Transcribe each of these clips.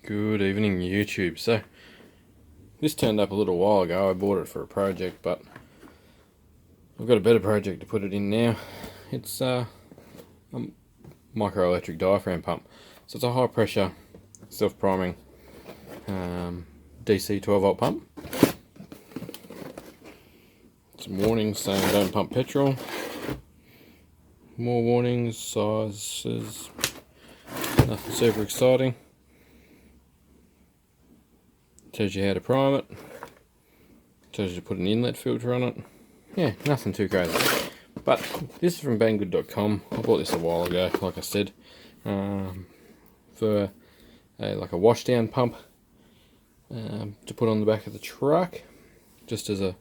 Good evening, YouTube. So, this turned up a little while ago. I bought it for a project, but I've got a better project to put it in now. It's a microelectric diaphragm pump. So it's a high pressure, self-priming DC 12 volt pump. Some warnings saying don't pump petrol. More warnings, sizes, nothing super exciting. Tells you how to prime it. Tells you to put an inlet filter on it. Yeah, nothing too crazy. But this is from banggood.com. I bought this a while ago, like I said, for like a washdown pump to put on the back of the truck, just as a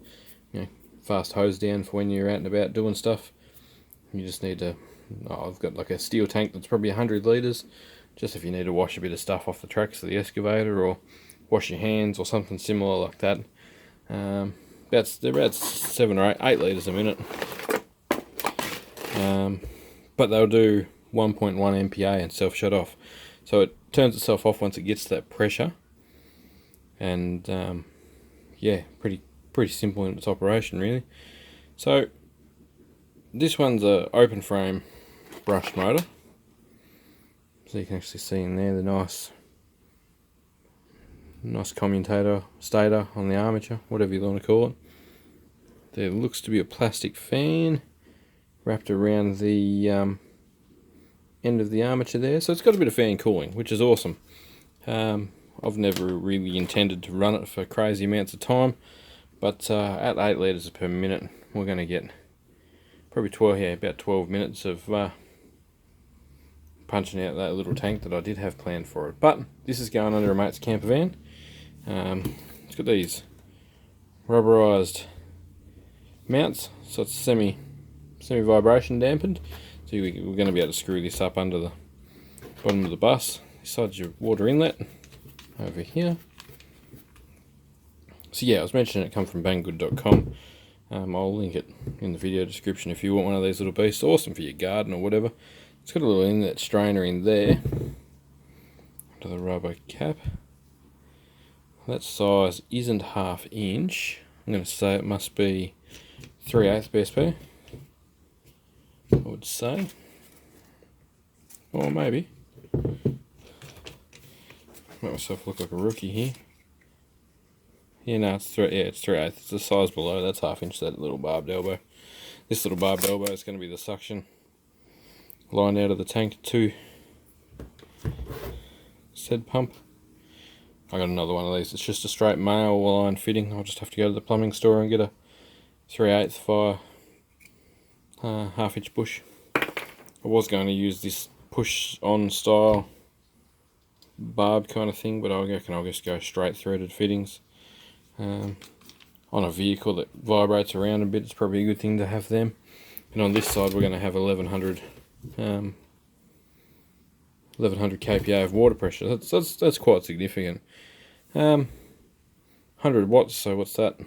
fast hose down for when you're out and about doing stuff. You just need to. I've got like a steel tank that's probably 100 litres, just if you need to wash a bit of stuff off the tracks of the excavator or wash your hands or something similar like that. They're about 7 or 8 litres a minute. But they'll do 1.1 MPa and self shut off. So it turns itself off once it gets to that pressure. And yeah, pretty simple in its operation really. So this one's a open frame brushed motor. So you can actually see in there the nice commutator stator on the armature, whatever you want to call it. There looks to be a plastic fan wrapped around the end of the armature there, so it's got a bit of fan cooling, which is awesome. I've never really intended to run it for crazy amounts of time, but at 8 litres per minute we're going to get probably about 12 minutes of punching out that little tank that I did have planned for it. But this is going under a mate's camper van. It's got these rubberized mounts, so it's semi vibration dampened. So we're going to be able to screw this up under the bottom of the bus. This side's your water inlet over here. So yeah, I was mentioning it come from banggood.com. I'll link it in the video description if you want one of these little beasts. Awesome for your garden or whatever. It's got a little inlet strainer in there to the rubber cap. That size isn't 1/2 inch. I'm going to say it must be 3/8 BSP, I would say. Or maybe. Make myself look like a rookie here. Yeah, no, it's 3/8. It's the size below. That's 1/2 inch, that little barbed elbow. This little barbed elbow is going to be the suction line out of the tank to said pump. I got another one of these. It's just a straight male line fitting. I'll just have to go to the plumbing store and get a 3/8 via 1/2 inch bush. I was going to use this push on style barb kind of thing, but I reckon I'll just go straight threaded fittings. On a vehicle that vibrates around a bit, it's probably a good thing to have them. And on this side we're going to have 1100 kPa of water pressure. That's quite significant. 100 watts, so what's that?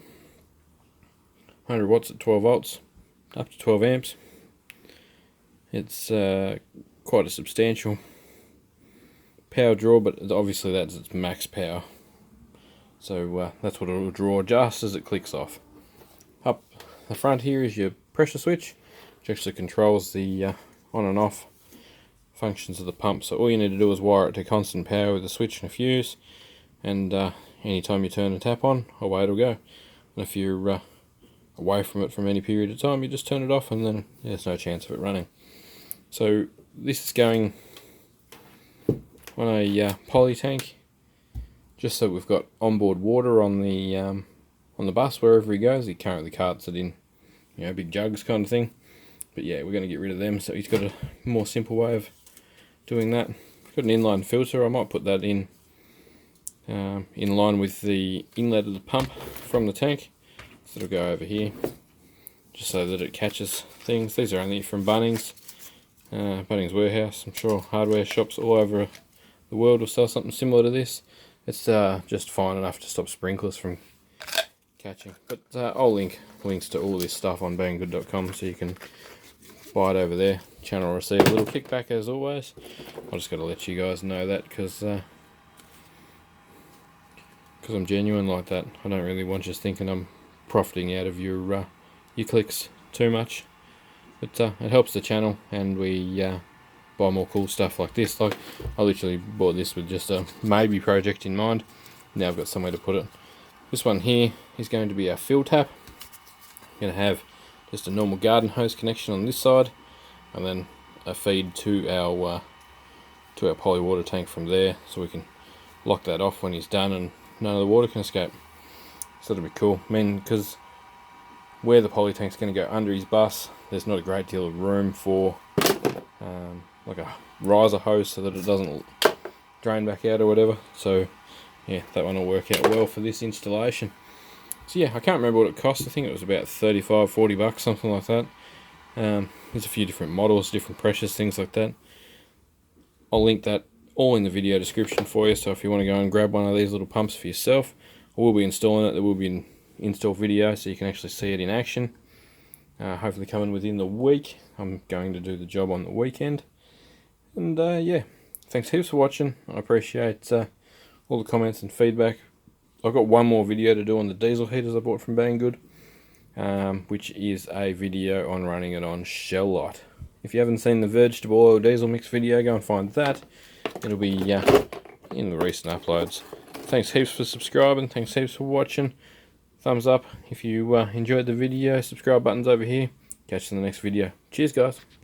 100 watts at 12 volts, up to 12 amps. It's quite a substantial power draw, but obviously that's its max power. So that's what it'll draw just as it clicks off. Up the front here is your pressure switch, which actually controls the on and off functions of the pump. So all you need to do is wire it to constant power with a switch and a fuse, and anytime you turn the tap on, away it'll go. And if you're away from it for any period of time, you just turn it off, and then there's no chance of it running. So this is going on a poly tank, just so we've got onboard water on the bus wherever he goes. He currently carts it in, big jugs kind of thing. But yeah, we're going to get rid of them, so he's got a more simple way of doing that. Got an inline filter. I might put that in line with the inlet of the pump from the tank. So it'll go over here, just so that it catches things. These are only from Bunnings Warehouse. I'm sure hardware shops all over the world will sell something similar to this. It's just fine enough to stop sprinklers from catching. But I'll link links to all this stuff on banggood.com, so you can buy it over there. Channel will receive a little kickback as always. I just got to let you guys know that, because because I'm genuine like that. I don't really want you thinking I'm profiting out of your clicks too much. But it helps the channel, and we buy more cool stuff like this. Like, I literally bought this with just a maybe project in mind. Now I've got somewhere to put it. This one here is going to be our fill tap. I'm going to have just a normal garden hose connection on this side, and then a feed to our poly water tank from there, so we can lock that off when he's done and none of the water can escape. So that'll be cool. I mean, because where the poly tank's going to go under his bus, there's not a great deal of room for like a riser hose so that it doesn't drain back out or whatever. So yeah, that one will work out well for this installation. So yeah, I can't remember what it cost. I think it was about 35-40 bucks, something like that. There's a few different models, different pressures, things like that. I'll link that all in the video description for you, so if you want to go and grab one of these little pumps for yourself, I will be installing it. There will be an install video so you can actually see it in action. Hopefully coming within the week. I'm going to do the job on the weekend. And yeah, thanks heaps for watching. I appreciate all the comments and feedback. I've got one more video to do on the diesel heaters I bought from Banggood, which is a video on running it on Shell Light. If you haven't seen the vegetable oil diesel mix video, go and find that. It'll be in the recent uploads. Thanks heaps for subscribing. Thanks heaps for watching. Thumbs up if you enjoyed the video. Subscribe button's over here. Catch you in the next video. Cheers, guys.